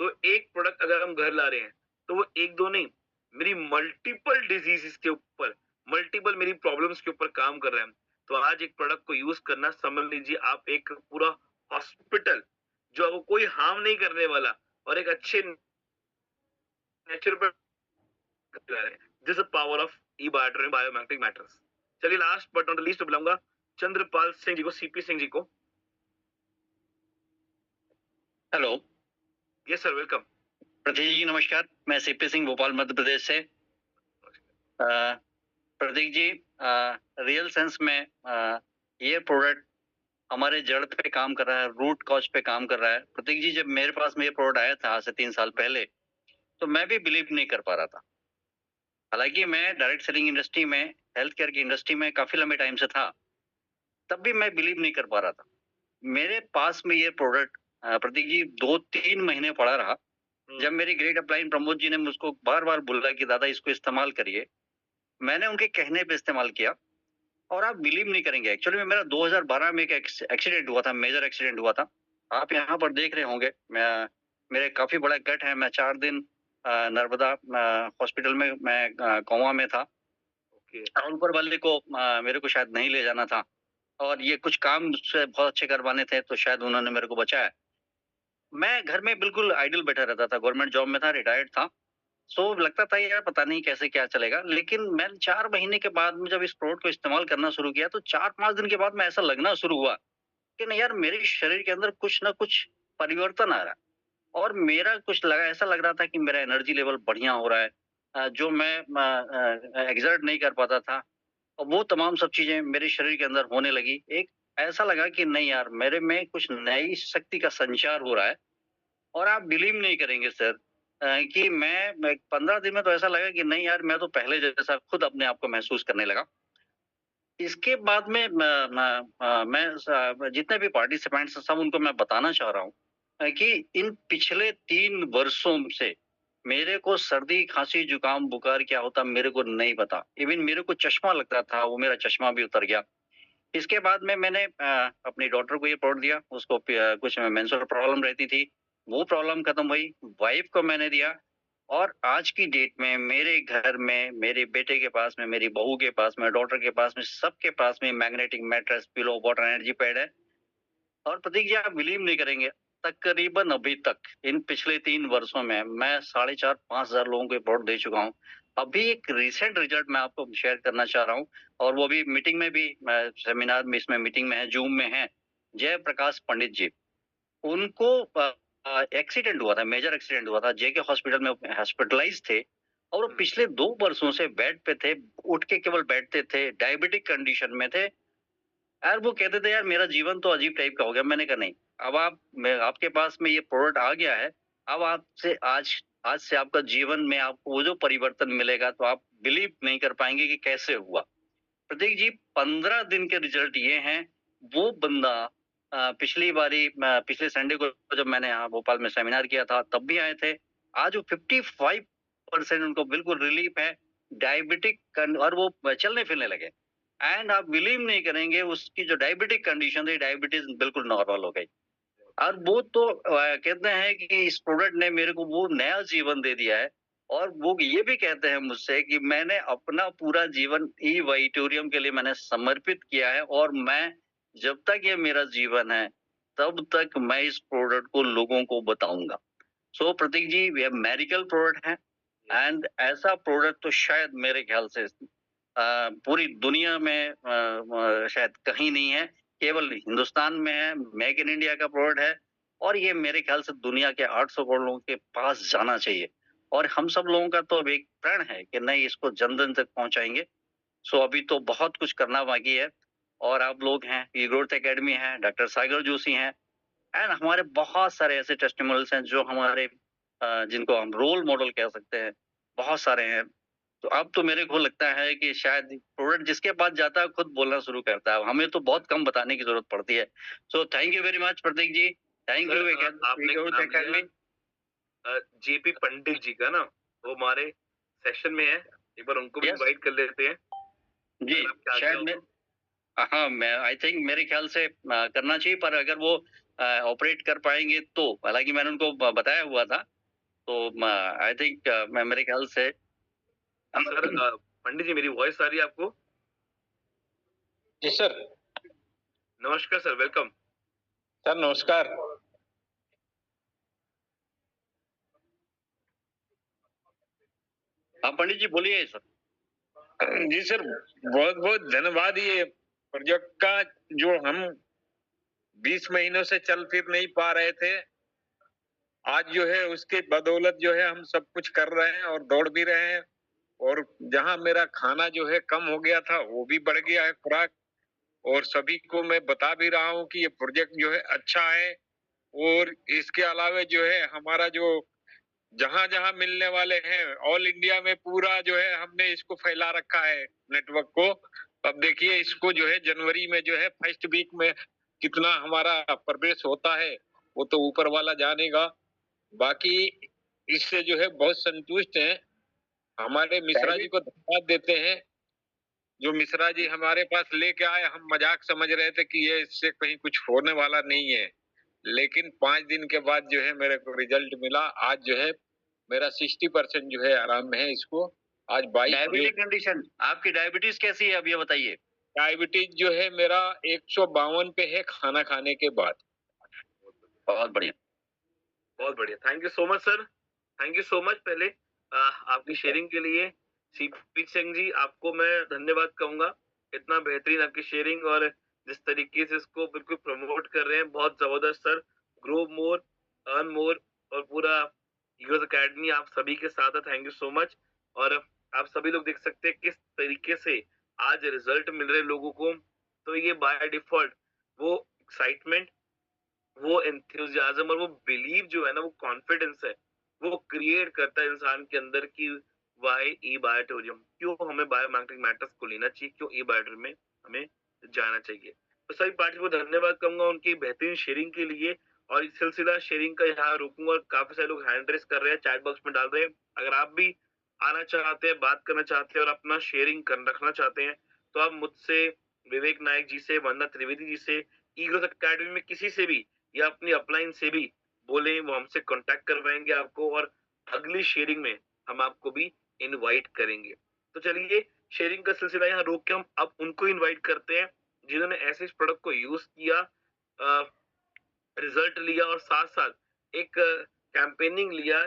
तो एक प्रोडक्ट अगर हम घर ला रहे हैं तो वो एक दो नहीं, मेरी मल्टीपल डिजीजेस के ऊपर, मल्टीपल मेरी प्रॉब्लम्स के ऊपर काम कर रहा है। तो आज एक प्रोडक्ट को यूज करना, समझ लीजिए आप एक पूरा हॉस्पिटल जो आपको कोई हार्म नहीं करने वाला और एक अच्छे नेचर पर this power of e biometric matters. चलिए, last but not the least बुलाऊंगा चंद्रपाल सिंह जी को, सीपी सिंह जी को। Hello. Yes sir, welcome. Prateek ji नमस्कार, मैं सीपी सिंह भोपाल मध्य प्रदेश से। प्रतीक जी, रियल सेंस में ये प्रोडक्ट हमारे जड़ पे काम कर रहा है, रूट कॉज पे काम कर रहा है। प्रतीक जी, जब मेरे पास में ये प्रोडक्ट आया था आज से 3 साल पहले, तो मैं भी बिलीव नहीं कर पा रहा था। हालांकि मैं डायरेक्ट सेलिंग इंडस्ट्री में, हेल्थ केयर की इंडस्ट्री में काफी लंबे टाइम से था, तब भी मैं बिलीव नहीं कर पा रहा था। मेरे पास में ये प्रोडक्ट प्रतीक जी 2-3 महीने पड़ा रहा। जब मेरी ग्रेट अपलाइन प्रमोद जी ने मुझको बार बार बोला कि दादा इसको इस्तेमाल करिए, मैंने उनके कहने पे इस्तेमाल किया और आप बिलीव नहीं करेंगे। एक्चुअली में मेरा 2012 में एक एक्सीडेंट हुआ था, मेजर एक्सीडेंट हुआ था। आप यहाँ पर देख रहे होंगे, मेरे काफी बड़ा कट है। मैं 4 दिन नर्मदा हॉस्पिटल में मैं कोमा में था। और ऊपर वाले को मेरे को शायद नहीं ले जाना था, और ये कुछ काम से बहुत अच्छे करवाने थे, तो शायद उन्होंने मेरे को बचाया। मैं घर में बिल्कुल आइडल बैठा रहता था, गवर्नमेंट जॉब में था, रिटायर्ड था। सो लगता था यार पता नहीं कैसे क्या चलेगा। लेकिन मैं 4 महीने के बाद में जब इस प्रोडक्ट को इस्तेमाल करना शुरू किया, तो 4-5 दिन के बाद में ऐसा लगना शुरू हुआ कि नहीं यार मेरे शरीर के अंदर कुछ ना कुछ परिवर्तन आ रहा है, और मेरा कुछ लगा, ऐसा लग रहा था कि मेरा एनर्जी लेवल बढ़िया हो रहा है, जो मैं एग्जर्ट नहीं कर पाता था, और वो तमाम सब चीजें मेरे शरीर के अंदर होने लगी। एक ऐसा लगा कि नहीं यार मेरे में कुछ नई शक्ति का संचार हो रहा है। और आप बिलीव नहीं करेंगे सर, कि मैं 15 दिन में तो ऐसा लगा कि नहीं यार मैं तो पहले जैसा खुद अपने आप को महसूस करने लगा। इसके बाद में मैं जितने भी पार्टिसिपेंट्स हैं सब उनको मैं बताना चाह रहा हूँ कि इन पिछले 3 वर्षों से मेरे को सर्दी, खांसी, जुकाम, बुखार क्या होता मेरे को नहीं पता। इवन मेरे को चश्मा लगता था, वो मेरा चश्मा भी उतर गया। इसके बाद में मैंने अपनी डॉक्टर को ये रिपोर्ट दिया, उसको कुछ मेंस्ट्रुअल प्रॉब्लम रहती थी, वो प्रॉब्लम खत्म हुई। वाइफ को मैंने दिया, और आज की डेट में मेरे घर में, मेरे बेटे के पास में, मेरी बहू के पास में, डॉटर के पास में, सबके पास में magnetic mattress, pillow, water energy pad है। और प्रतीक जी आप बिलीव नहीं करेंगे, तकरीबन अभी तक इन पिछले 3 वर्षों में मैं 4,500-5,000 लोगों को रिपोर्ट दे चुका हूँ। अभी एक रिसेंट रिजल्ट मैं आपको शेयर करना चाह रहा हूँ, और वो भी मीटिंग में भी, सेमिनार में, इसमें मीटिंग में है, जूम में है। जयप्रकाश पंडित जी, उनको एक्सीडेंट हुआ था, मेजर एक्सीडेंट हुआ था, जेके हॉस्पिटल में हॉस्पिटलाइज थे, और वो पिछले 2 वर्षों से बेड पे थे, उठ के केवल बैठते थे, डायबिटिक कंडीशन में थे। यार वो कहते थे यार मेरा जीवन तो अजीब टाइप का हो गया। मैंने कहा नहीं, अब आपके पास में ये प्रोडक्ट आ गया है, अब आपसे आज से आपका जीवन में आपको वो जो परिवर्तन मिलेगा तो आप बिलीव नहीं कर पाएंगे कि कैसे हुआ। प्रतीक जी 15 दिन के रिजल्ट ये हैं। वो बंदा पिछली बारी पिछले संडे को जब मैंने यहाँ भोपाल में सेमिनार किया था तब भी आए थे। आज वो 55% उनको बिल्कुल रिलीफ है, डायबिटिक, और वो चलने फिरने लगे। एंड आप बिलीव नहीं करेंगे, उसकी जो डायबिटिक कंडीशन थी, डायबिटीज बिल्कुल नॉर्मल हो गई। और वो तो कहते हैं कि इस प्रोडक्ट ने मेरे को वो नया जीवन दे दिया है। और वो ये भी कहते हैं मुझसे कि मैंने अपना पूरा जीवन ई वाइटोरियम के लिए मैंने समर्पित किया है, और मैं जब तक ये मेरा जीवन है तब तक मैं इस प्रोडक्ट को लोगों को बताऊंगा। सो प्रतीक जी ये मेडिकल प्रोडक्ट है, एंड ऐसा प्रोडक्ट तो शायद मेरे ख्याल से पूरी दुनिया में शायद कहीं नहीं है, केवल हिंदुस्तान में है। मेक इन इंडिया का प्रोडक्ट है, और ये मेरे ख्याल से दुनिया के 800 करोड़ लोगों के पास जाना चाहिए। और हम सब लोगों का तो अब एक प्रण है कि नहीं इसको जन जन तक पहुंचाएंगे। सो अभी तो बहुत कुछ करना बाकी है, और आप लोग हैं, ये ग्रोथ एकेडमी है, डॉक्टर सागर जोशी हैं, एंड हमारे बहुत सारे ऐसे टेस्टिमोनियल्स हैं जो हमारे जिनको हम रोल मॉडल कह सकते हैं, बहुत सारे हैं। तो अब तो मेरे को लगता है कि शायद प्रोडक्ट जिसके पास जाता है खुद बोलना शुरू करता है, हमें तो बहुत कम बताने की जरूरत पड़ती है। So thank you very much Prateek ji, thank you. आपने जेपी पंडित जी का ना, वो हमारे सेशन में है, एक बार उनको भी इनवाइट कर लेते हैं जी। शायद मैं मैं आई थिंक मेरे ख्याल से करना चाहिए, पर अगर वो ऑपरेट कर पाएंगे तो, हालांकि मैंने उनको बताया हुआ था, तो आई थिंक मैं मेरे ख्याल से सर पंडित जी मेरी वॉइस आ रही है आपको? जी सर। नमस्कार सर, वेलकम सर। नमस्कार। हाँ पंडित जी बोलिए सर। जी सर, बहुत बहुत धन्यवाद। ये प्रोजेक्ट का जो हम 20 महीनों से चल फिर नहीं पा रहे थे, आज जो है उसके बदौलत जो है हम सब कुछ कर रहे हैं और दौड़ भी रहे हैं। और जहां मेरा खाना जो है कम हो गया था वो भी बढ़ गया है खुराक, और सभी को मैं बता भी रहा हूँ कि ये प्रोजेक्ट जो है अच्छा है। और इसके अलावा जो है हमारा जो जहां जहां मिलने वाले हैं ऑल इंडिया में पूरा जो है हमने इसको फैला रखा है नेटवर्क को। अब देखिए इसको जो है जनवरी में जो है फर्स्ट वीक में कितना हमारा प्रवेश होता है वो तो ऊपर वाला जानेगा। बाकी इससे जो है बहुत संतुष्ट हैं। हमारे मिश्रा जी को धन्यवाद देते हैं, जो मिश्रा जी हमारे पास लेके आए। हम मजाक समझ रहे थे कि ये इससे कहीं कुछ होने वाला नहीं है, लेकिन 5 दिन के बाद जो है मेरे को रिजल्ट मिला। आज जो है मेरा 60% जो है आराम में है। इसको आज 22 डायबिटिक कंडीशन, आपकी डायबिटीज कैसी है अब ये बताइए? डायबिटीज जो है मेरा 152 पे है खाना खाने के बाद। बहुत बढ़िया, बहुत बढ़िया। Thank you so much sir, thank you so much. पहले आपकी शेयरिंग के लिए सीपी सिंह जी आपको मैं धन्यवाद कहूंगा, इतना बेहतरीन आपकी शेयरिंग और जिस तरीके से इसको बिल्कुल प्रमोट कर रहे हैं, बहुत जबरदस्त sir. Grow more, earn more, और पूरा यूएस अकेडमी आप सभी के साथ है। Thank you so much. और आप सभी लोग देख सकते हैं किस तरीके से आज रिजल्ट मिल रहे हैं लोगों को। तो ये बाय डिफॉल्ट वो एक्साइटमेंट, वो एंथुसियाज्म और वो बिलीव जो है ना, वो कॉन्फिडेंस है, वो क्रिएट करता है इंसान के अंदर की वाई ई बायोटोरियम, क्यों हमें बायोमैग्नेटिक मैटर्स को लेना चाहिए, क्यों ई बायोटोरियम में हमें जाना चाहिए। तो सभी पार्टी को धन्यवाद कहूंगा उनकी बेहतरीन शेयरिंग के लिए। और इस सिलसिला शेयरिंग का यहाँ रोकूंगा। और काफी सारे लोग हैंड रेस कर रहे हैं, चैट बॉक्स में डाल रहे हैं। अगर आप भी आना चाहते हैं, बात करना चाहते हैं और अपना शेयरिंग रखना चाहते हैं, तो आप मुझसे, विवेक नायक जी से, वंदना त्रिवेदी जी से, ईग्रोस अकेडमी में किसी से भी या अपनी अपलाइन से भी बोले, वो हमसे कांटेक्ट करवाएंगे आपको। और अगली शेयरिंग में हम आपको भी इनवाइट करेंगे। तो चलिए, शेयरिंग का सिलसिला यहाँ रोक के हम अब उनको इनवाइट करते हैं जिन्होंने ऐसे इस प्रोडक्ट को यूज किया, रिजल्ट लिया, और साथ साथ एक कैंपेनिंग लिया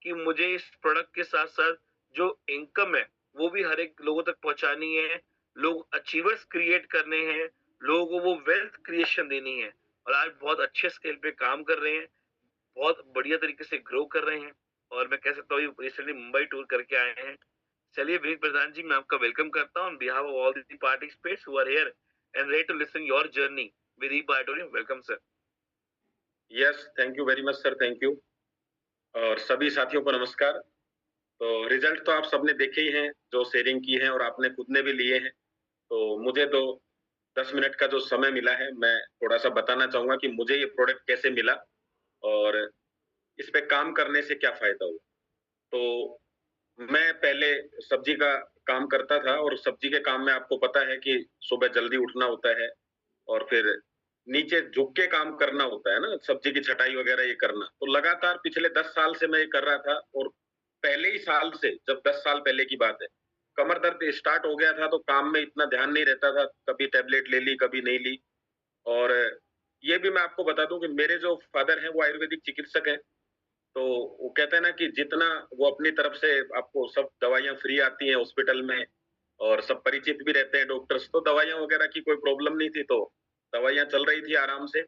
कि मुझे इस प्रोडक्ट के साथ साथ जो इनकम है वो भी हर एक लोगों तक पहुंचानी है, लोग अचीवर्स क्रिएट करने हैं, लोगों को वो वेल्थ क्रिएशन देनी है। और आज बहुत अच्छे स्केल पे काम कर रहे हैं, बहुत बढ़िया तरीके से ग्रो कर रहे हैं। और मैं कह सकता हूँ रिसेंटली मुंबई टूर करके आए हैं। चलिए विनीत प्रधान जी, मैं आपका वेलकम करता हूँ on behalf of all the participants who are here and ready to listen your journey with e बायोटोरियम। Welcome sir. Yes, thank you very much sir, thank you. और सभी साथियों को नमस्कार। तो रिजल्ट तो आप सबने देखे ही हैं, जो शेयरिंग की है और आपने खुद ने भी लिए हैं। तो मुझे तो 10 मिनट का जो समय मिला है, मैं थोड़ा सा बताना चाहूंगा कि मुझे ये प्रोडक्ट कैसे मिला और इस पे काम करने से क्या फायदा हुआ। तो मैं पहले सब्जी का काम करता था और सब्जी के काम में आपको पता है कि सुबह जल्दी उठना होता है और फिर नीचे झुक के काम करना होता है ना, सब्जी की छटाई वगैरह ये करना। तो लगातार पिछले 10 साल से मैं ये कर रहा था। और पहले ही साल से, जब 10 साल पहले की बात है, कमर दर्द स्टार्ट हो गया था तो काम में इतना ध्यान नहीं रहता था, कभी टैबलेट ले ली कभी नहीं ली। और ये भी मैं आपको बता दूं कि मेरे जो फादर हैं वो आयुर्वेदिक चिकित्सक हैं। तो वो कहते हैं ना कि जितना वो अपनी तरफ से आपको सब दवाइयां फ्री आती हैं हॉस्पिटल में और सब परिचित भी रहते हैं डॉक्टर्स, तो दवाइयां वगैरह की कोई प्रॉब्लम नहीं थी। तो दवाइयां चल रही थी आराम से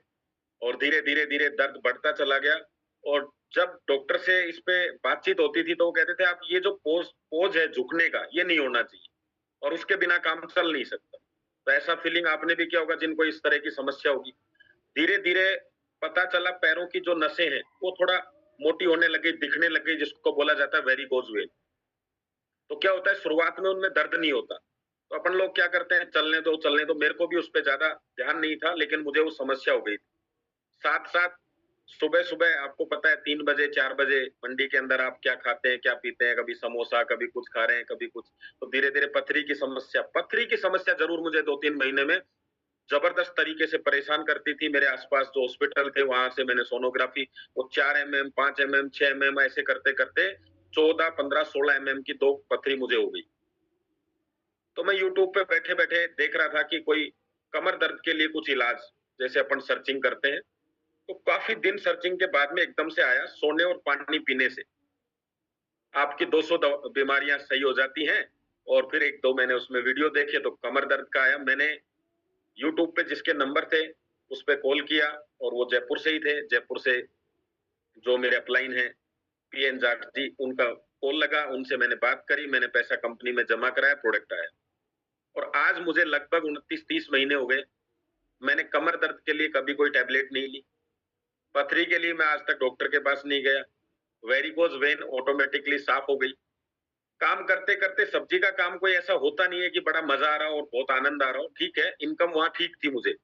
और धीरे धीरे धीरे दर्द बढ़ता चला गया। और जब डॉक्टर से इस पे बातचीत होती थी तो वो कहते थे आप ये जो पोज है झुकने का, ये नहीं होना चाहिए और उसके बिना काम चल नहीं सकता। तो ऐसा फीलिंग आपने भी किया होगा जिनको इस तरह की समस्या होगी। धीरे धीरे पता चला पैरों की जो नसें हैं वो थोड़ा मोटी होने लगी, दिखने लग गई, जिसको बोला जाता है वेरिकोज वेन। तो क्या होता है, शुरुआत में उनमें दर्द नहीं होता, तो अपन लोग क्या करते हैं, चलने दो चलने दो। मेरे को भी उस पर ज्यादा ध्यान नहीं था, लेकिन मुझे वो समस्या हो गई थी। साथ साथ सुबह सुबह आपको पता है 3 बजे 4 बजे मंडी के अंदर आप क्या खाते हैं क्या पीते हैं, कभी समोसा कभी कुछ खा रहे हैं कभी कुछ। तो धीरे धीरे पथरी की समस्या जरूर मुझे 2-3 महीने में जबरदस्त तरीके से परेशान करती थी। मेरे आसपास जो हॉस्पिटल थे वहां से मैंने सोनोग्राफी, वो 4 mm 5 mm 6 mm ऐसे करते करते 14 15 16 mm की 2 पथरी मुझे हो गई। तो मैं यूट्यूब पे बैठे बैठे देख रहा था कि कोई कमर दर्द के लिए कुछ इलाज, जैसे अपन सर्चिंग करते हैं। तो काफी दिन सर्चिंग के बाद में एकदम से आया, सोने और पानी पीने से आपकी 200 बीमारियां सही हो जाती हैं। और फिर 1-2 मैंने उसमें वीडियो देखे तो कमर दर्द का आया। मैंने यूट्यूब पे जिसके नंबर थे उस पे कॉल किया और वो जयपुर से ही थे। जयपुर से जो मेरे अपलाइन है PN जाट जी, उनका कॉल लगा, उनसे मैंने बात करी, मैंने पैसा कंपनी में जमा कराया, प्रोडक्ट आया। और आज मुझे लगभग 29-30 महीने हो गए, मैंने कमर दर्द के लिए कभी कोई टैबलेट नहीं ली, पथरी के लिए मैं आज तक डॉक्टर के पास नहीं गया, वेरिकोज वेन ऑटोमेटिकली साफ हो गई। काम करते करते सब्जी का काम कोई ऐसा होता नहीं है कि बड़ा मजा आ रहा हो और बहुत आनंद आ रहा हो। ठीक है, इनकम वहां ठीक थी मुझे,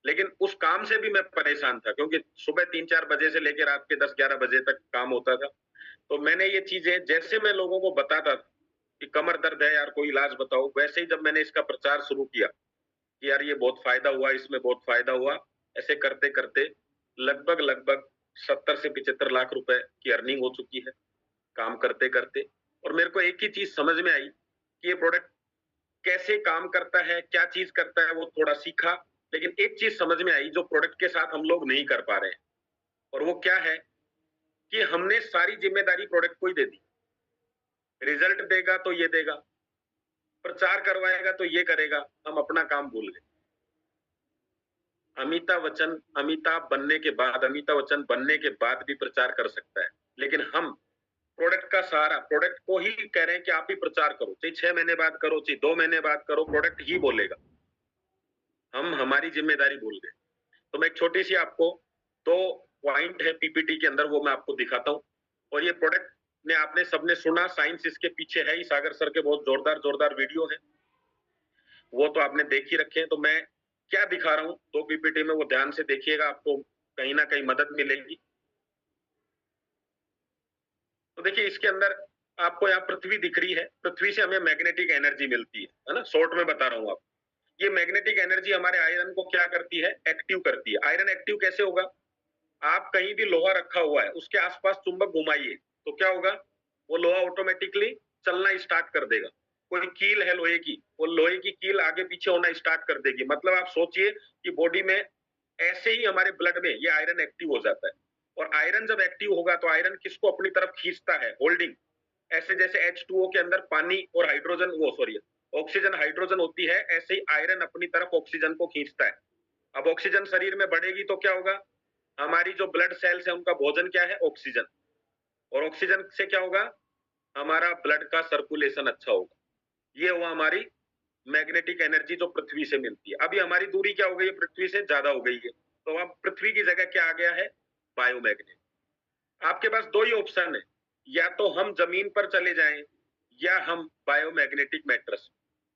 लेकिन उस काम से भी मैं परेशान था क्योंकि सुबह 3-4 बजे से लेकर रात के 10-11 बजे तक काम होता था। तो मैंने ये चीजें, जैसे मैं लोगों को बताता था कि कमर दर्द है यार कोई इलाज बताओ, वैसे ही जब मैंने इसका प्रचार शुरू किया कि यार ये बहुत फायदा हुआ, इसमें बहुत फायदा हुआ, ऐसे करते करते लगभग 70 से 75 लाख रुपए की अर्निंग हो चुकी है काम करते करते। और मेरे को एक ही चीज समझ में आई कि ये प्रोडक्ट कैसे काम करता है, क्या चीज करता है, वो थोड़ा सीखा। लेकिन एक चीज समझ में आई जो प्रोडक्ट के साथ हम लोग नहीं कर पा रहे हैं, और वो क्या है कि हमने सारी जिम्मेदारी प्रोडक्ट को ही दे दी। रिजल्ट देगा तो ये देगा, प्रचार करवाएगा तो ये करेगा, हम अपना काम भूल गए। अमिताभ बच्चन बनने के बाद भी प्रचार कर सकता है, लेकिन हम प्रोडक्ट का सहारा, प्रोडक्ट को ही कह रहे हैं कि आप ही प्रचार करो, चाहे 6 महीने बाद करो, चाहे 2 महीने बाद करो, प्रोडक्ट ही बोलेगा। हम हमारी जिम्मेदारी भूल गए। तो मैं एक छोटी सी आपको 2 पॉइंट है पीपीटी के अंदर, वो मैं आपको दिखाता हूँ। और ये प्रोडक्ट ने आपने सबने सुना, साइंस इसके पीछे है ही, सागर सर के बहुत जोरदार वीडियो है, वो तो आपने देख ही रखे हैं। तो मैं क्या दिखा रहा हूँ 2 पीपीटी में, वो ध्यान से देखिएगा, आपको कहीं ना कहीं मदद मिलेगी। तो देखिए इसके अंदर आपको यहाँ पृथ्वी दिख रही है, पृथ्वी से हमें मैग्नेटिक एनर्जी मिलती है ना, शॉर्ट में बता रहा हूँ आपको। ये मैग्नेटिक एनर्जी हमारे आयरन को क्या करती है, एक्टिव करती है। आयरन एक्टिव कैसे होगा, आप कहीं भी लोहा रखा हुआ है, उसके आसपास चुंबक घुमाइए तो क्या होगा, वो लोहा ऑटोमेटिकली चलना स्टार्ट कर देगा। कोई कील है लोहे की, वो लोहे की कील आगे पीछे होना स्टार्ट कर देगी। मतलब आप सोचिए कि बॉडी में ऐसे ही हमारे ब्लड में ये आयरन एक्टिव हो जाता है। और आयरन जब एक्टिव होगा तो आयरन किसको अपनी तरफ खींचता है, होल्डिंग। ऐसे जैसे H2O के अंदर पानी और हाइड्रोजन, वो सॉरी ऑक्सीजन हाइड्रोजन होती है, ऐसे ही आयरन अपनी तरफ ऑक्सीजन को खींचता है। अब ऑक्सीजन शरीर में बढ़ेगी तो क्या होगा, हमारी जो ब्लड सेल्स है उनका भोजन क्या है, ऑक्सीजन। और ऑक्सीजन से क्या होगा, हमारा ब्लड का सर्कुलेशन अच्छा होगा। ये हुआ हमारी मैग्नेटिक एनर्जी जो पृथ्वी से मिलती है। अभी हमारी दूरी क्या हो गई है, पृथ्वी से ज्यादा हो गई है, तो अब पृथ्वी की जगह क्या आ गया है, बायोमैग्नेट। आपके पास 2 ही ऑप्शन है, या तो हम जमीन पर चले जाएं या हम बायोमैग्नेटिक मैट्रेस।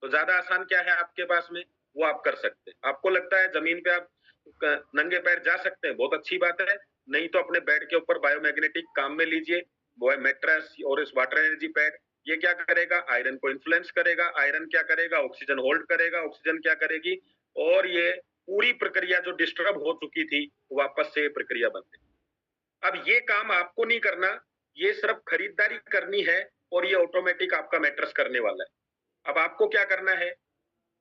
तो ज्यादा आसान क्या है आपके पास में, वो आप कर सकते हैं। आपको लगता है जमीन पे आप नंगे पैर जा सकते हैं, बहुत अच्छी बात है। नहीं तो अपने बेड के ऊपर बायोमैग्नेटिक काम में लीजिए, वो है मैट्रेस और इस वाटर एनर्जी पैड। ये क्या करेगा, आयरन को इन्फ्लुएंस करेगा। आयरन क्या करेगा, ऑक्सीजन होल्ड करेगा। ऑक्सीजन क्या करेगी, और ये पूरी प्रक्रिया जो डिस्टर्ब हो चुकी थी वापस से प्रक्रिया बनती। अब ये काम आपको नहीं करना, ये सिर्फ खरीदारी करनी है और ये ऑटोमेटिक आपका मैट्रेस करने वाला है। अब आपको क्या करना है,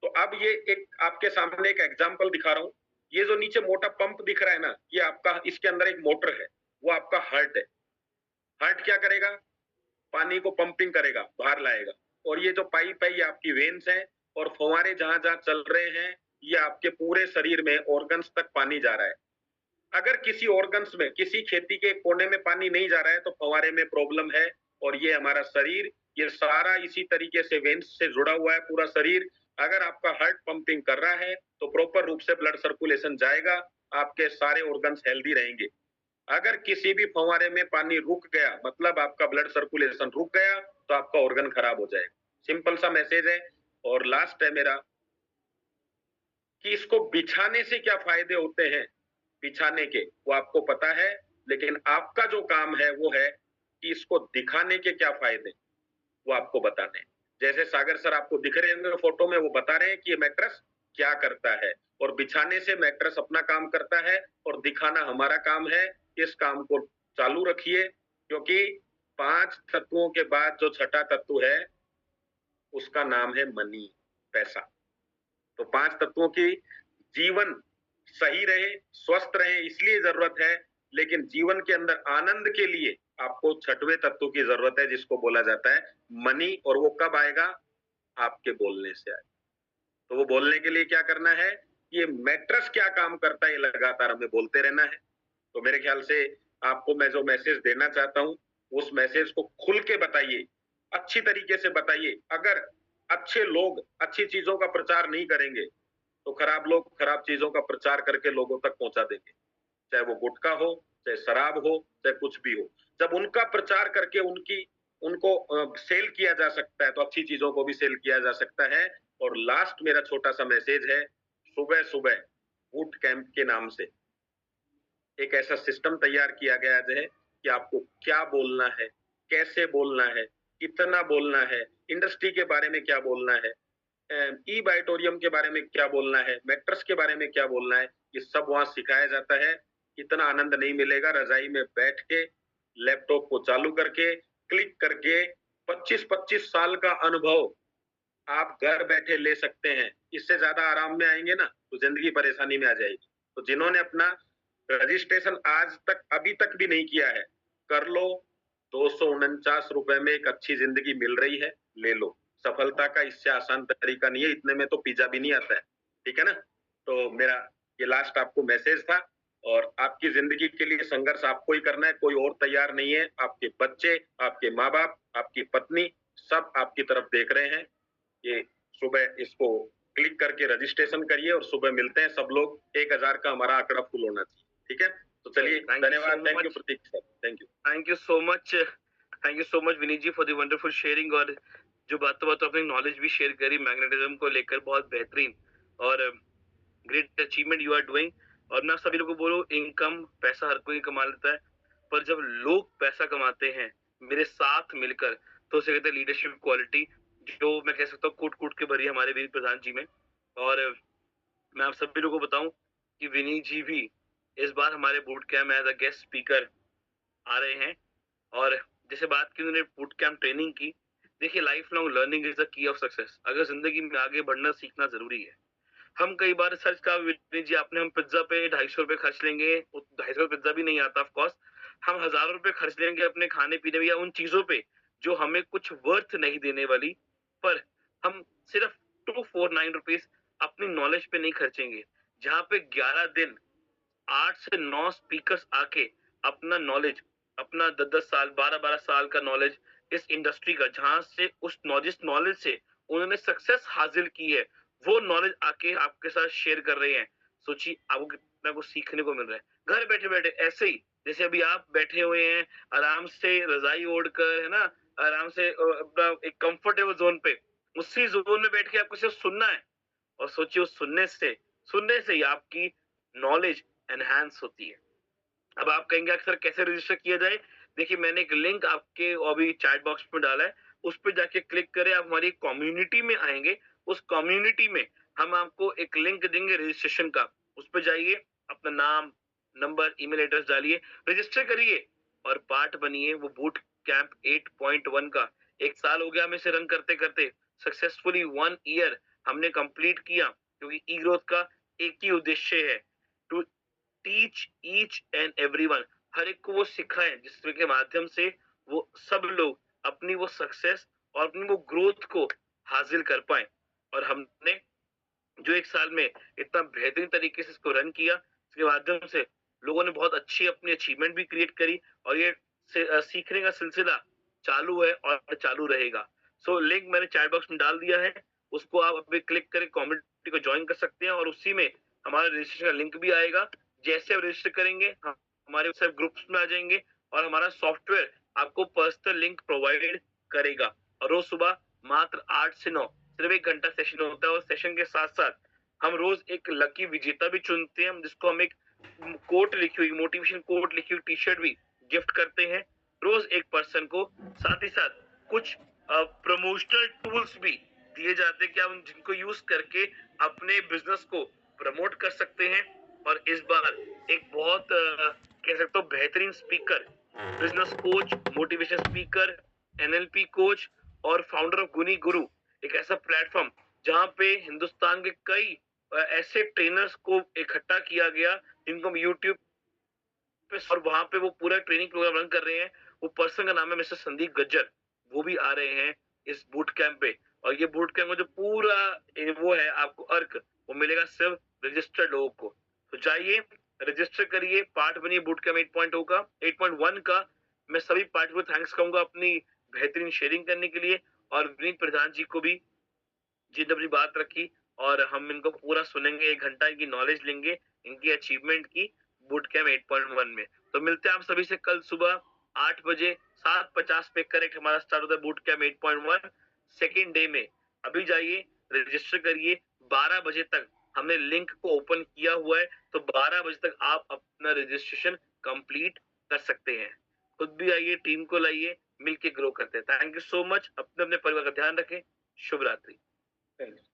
तो अब ये एक आपके सामने एक एग्जांपल दिखा रहा हूं। ये जो नीचे मोटा पंप दिख रहा है ना, ये आपका, इसके अंदर एक मोटर है, वो आपका हार्ट है। हार्ट क्या करेगा, पानी को पंपिंग करेगा, बाहर लाएगा। और ये जो पाइप है ये आपकी वेन्स है, और फव्वारे जहां जहां चल रहे हैं ये आपके पूरे शरीर में ऑर्गन्स तक पानी जा रहा है। अगर किसी ऑर्गन्स में, किसी खेती के कोने में पानी नहीं जा रहा है तो फव्वारे में प्रॉब्लम है। और ये हमारा शरीर, ये सारा इसी तरीके से वेन्स से जुड़ा हुआ है पूरा शरीर। अगर आपका हार्ट पंपिंग कर रहा है तो प्रॉपर रूप से ब्लड सर्कुलेशन जाएगा, आपके सारे ऑर्गन्स हेल्दी रहेंगे। अगर किसी भी फव्वारे में पानी रुक गया, मतलब आपका ब्लड सर्कुलेशन रुक गया, तो आपका ऑर्गन खराब हो जाएगा। सिंपल सा मैसेज है। और लास्ट है मेरा कि इसको बिछाने से क्या फायदे होते हैं, बिछाने के वो आपको पता है, लेकिन आपका जो काम है वो है कि इसको दिखाने के क्या फायदे वो आपको बताने हैं। जैसे सागर सर आपको दिख रहे होंगे फोटो में, वो बता रहे हैं कि ये मैट्रेस क्या करता है, और बिछाने से मैट्रेस अपना काम करता है और दिखाना हमारा काम है। इस काम को चालू रखिए, क्योंकि 5 तत्वों के बाद जो छठा तत्व है उसका नाम है मनी, पैसा। तो 5 तत्वों की जीवन सही रहे, स्वस्थ रहे, इसलिए जरूरत है। लेकिन जीवन के अंदर आनंद के लिए आपको छठवें तत्व की जरूरत है, जिसको बोला जाता है मनी। और वो कब आएगा, आपके बोलने से आएगा। तो वो बोलने के लिए क्या करना है, ये मैट्रेस क्या काम करता है, ये लगातार हमें बोलते रहना है। तो मेरे ख्याल से आपको मैं जो मैसेज देना चाहता हूं, उस मैसेज को खुल के बताइए, अच्छी तरीके से बताइए। अगर अच्छे लोग अच्छी चीजों का प्रचार नहीं करेंगे तो खराब लोग खराब चीजों का प्रचार करके लोगों तक पहुंचा देंगे, चाहे वो गुटखा हो, चाहे शराब हो, चाहे कुछ भी हो। जब उनका प्रचार करके उनको सेल किया जा सकता है, तो अच्छी चीजों को भी सेल किया जा सकता है। और लास्ट मेरा छोटा सा मैसेज है, सुबह सुबह बूट कैंप के नाम से एक ऐसा सिस्टम तैयार किया गया है कि आपको क्या बोलना है, कैसे बोलना है, कितना बोलना है, इंडस्ट्री के बारे में क्या बोलना है, ई बाइटोरियम के बारे में क्या बोलना है, मैट्रेस के बारे में क्या बोलना है, ये सब वहां सिखाया जाता है। इतना आनंद नहीं मिलेगा रजाई में बैठ के, लैपटॉप को चालू करके, क्लिक करके। 25-25 साल का अनुभव आप घर बैठे ले सकते हैं। इससे ज्यादा आराम में आएंगे ना तो जिंदगी परेशानी में आ जाएगी। तो जिन्होंने अपना रजिस्ट्रेशन आज तक अभी तक भी नहीं किया है, कर लो। 249 रुपए में एक अच्छी जिंदगी मिल रही है, ले लो। सफलता का इससे आसान तरीका नहीं है, इतने में तो पिज्जा भी नहीं आता है, ठीक है ना। तो मेरा ये लास्ट आपको मैसेज था। और आपकी जिंदगी के लिए संघर्ष आपको ही करना है, कोई और तैयार नहीं है। आपके बच्चे, आपके माँ बाप, आपकी पत्नी सब आपकी तरफ देख रहे हैं। ये सुबह इसको क्लिक करके रजिस्ट्रेशन करिए और सुबह मिलते हैं सब लोग। 1000 का हमारा आंकड़ा फुल होना चाहिए, ठीक है? तो चलिए, धन्यवाद। Thank you Prateek sir, thank you. Thank you so much, thank you so much Vineet ji for the wonderful sharing. और जो बातों बातों अपनी नॉलेज भी शेयर करी मैग्नेटिज्म को लेकर, बहुत बेहतरीन और great achievement you are doing. और मैं सभी लोगों को बोलूं, इनकम पैसा हर कोई कमा लेता है, पर जब लोग पैसा कमाते हैं मेरे साथ मिलकर, तो उसे कहते हैं लीडरशिप क्वालिटी, जो मैं कह सकता हूँ कूट कूट के भरी हमारे वीर प्रधान जी में। और मैं आप सभी लोगों को बताऊं कि विनीत जी भी इस बार हमारे बूट कैम्प में एज अ गेस्ट स्पीकर आ रहे हैं। और जैसे बात की उन्होंने बूट कैम्प ट्रेनिंग की, देखिए life long learning is the key of success. अगर जिंदगी में आगे बढ़ना सीखना जरूरी है। हम कई बार सर्च का विनीत जी आपने, हम पिज्जा पे 250 रुपए खर्च लेंगे, 250 पिज्जा भी नहीं आता ऑफ कोर्स, हम हजारों रुपए खर्च लेंगे अपने खाने पीने में या उन चीजों पे जो हमें कुछ वर्थ नहीं देने वाली, पर हम सिर्फ 249 रुपीज अपनी नॉलेज पे नहीं खर्चेंगे, जहाँ पे 11 दिन 8 से 9 स्पीकर्स आके अपना नॉलेज, अपना 10-10 साल 12-12 साल का नॉलेज इस इंडस्ट्री का, जहां से उस नॉलेज से उन्होंने सक्सेस हासिल की है, वो नॉलेज आके आपके साथ शेयर कर रहे हैं। सोचिए आपको कितना कुछ सीखने को मिल रहा है घर बैठे बैठे। ऐसे ही जैसे अभी आप बैठे हुए हैं आराम से रजाई ओढ़कर, है ना, आराम से अपना एक कंफर्टेबल जोन पे, उसी जोन में बैठ के आपको सिर्फ सुनना है। और सोचिए उस सुनने से ही आपकी नॉलेज एनहांस होती है। अब आप कहेंगे अक्सर कैसे रजिस्टर किया जाए? देखिए मैंने एक लिंक आपके अभी चैट बॉक्स में डाला है, उस पर जाके क्लिक करें, आप हमारी कम्युनिटी में आएंगे। उस कम्युनिटी में हम आपको एक लिंक देंगे रजिस्ट्रेशन का, उस पर जाइए, अपना नाम, नंबर, ईमेल एड्रेस डालिए, रजिस्टर करिए और पार्ट बनिए वो बूट कैंप 8.1 का। 1 साल हो गया हमें इसे रन करते करते, सक्सेसफुली 1 ईयर हमने कंप्लीट किया, क्योंकि ई ग्रोथ का एक ही उद्देश्य है, to teach each and everyone, हर एक को वो सिखाएं जिसके माध्यम से वो सब लोग अपनी वो सक्सेस और अपनी वो ग्रोथ को हासिल कर पाए। और हमने जो 1 साल में इतना बेहतरीन तरीके से इसको रन किया, इसके माध्यम से लोगों ने बहुत अच्छी अपनी अचीवमेंट भी क्रिएट करी, और ये सीखने का सिलसिला चालू है और चालू रहेगा। सो लिंक मैंने चैट बॉक्स में डाल दिया है, उसको आप अभी क्लिक करके कम्युनिटी को ज्वाइन कर सकते हैं, और उसी में हमारा रजिस्ट्रेशन का लिंक भी आएगा। जैसे आप रजिस्टर करेंगे हम हमारे व्हाट्सएप ग्रुप्स में आ जाएंगे, और हमारा सॉफ्टवेयर आपको पर्सनल लिंक प्रोवाइड करेगा। और रोज सुबह मात्र 8 से 9 सिर्फ 1 घंटा सेशन होता है, और सेशन के साथ साथ हम रोज एक लकी विजेता भी चुनते हैं, जिसको हम एक कोट लिखी हुई, मोटिवेशन कोट लिखी हुई टी शर्ट भी गिफ्ट करते हैं रोज एक पर्सन को। साथ ही साथ कुछ प्रमोशनल टूल्स भी दिए जाते हैं कि आप जिनको यूज करके अपने बिजनेस को प्रमोट कर सकते हैं। और इस बार एक बहुत कह सकते हो बेहतरीन speaker, business coach, motivation speaker, NLP coach और फाउंडर ऑफ गुनी गुरु, एक ऐसा प्लेटफॉर्म जहां पे हिंदुस्तान के कई ऐसे ट्रेनर्स को इकट्ठा किया गया जिनको हम यूट्यूब पे, और वहां पे वो पूरा ट्रेनिंग प्रोग्राम रन कर रहे हैं। वो पर्सन का नाम है मिस्टर संदीप गज्जर, वो भी आ रहे हैं इस बूट कैंप पे। और ये बूट कैंप में जो पूरा वो है आपको अर्क, वो मिलेगा सिर्फ रजिस्टर्ड लोगों को। तो जाइए रजिस्टर करिए, पार्ट बनिए बूट कैंप 8.0 का 8.1 का। मैं सभी पार्टी को थैंक्स कहूंगा अपनी बेहतरीन शेयरिंग करने के लिए, और विनीत प्रधान जी को भी जिन्होंने अपनी बात रखी, और हम इनको पूरा सुनेंगे, 1 घंटा इनकी नॉलेज लेंगे, इनकी अचीवमेंट की बूट कैंप 8.1 में। तो मिलते हैं आप सभी से कल सुबह 8 बजे 7:50 पे करेक्ट हमारा स्टार्ट होता है बूट कैंप 8.1 सेकेंड डे में। अभी जाइए रजिस्टर करिए, 12 बजे तक हमने लिंक को ओपन किया हुआ है, तो 12 बजे तक आप अपना रजिस्ट्रेशन कंप्लीट कर सकते हैं। खुद भी आइए, टीम को लाइए, मिलके ग्रो करते हैं। Thank you so much. अपने अपने परिवार का ध्यान रखें। शुभ रात्रि। Thanks.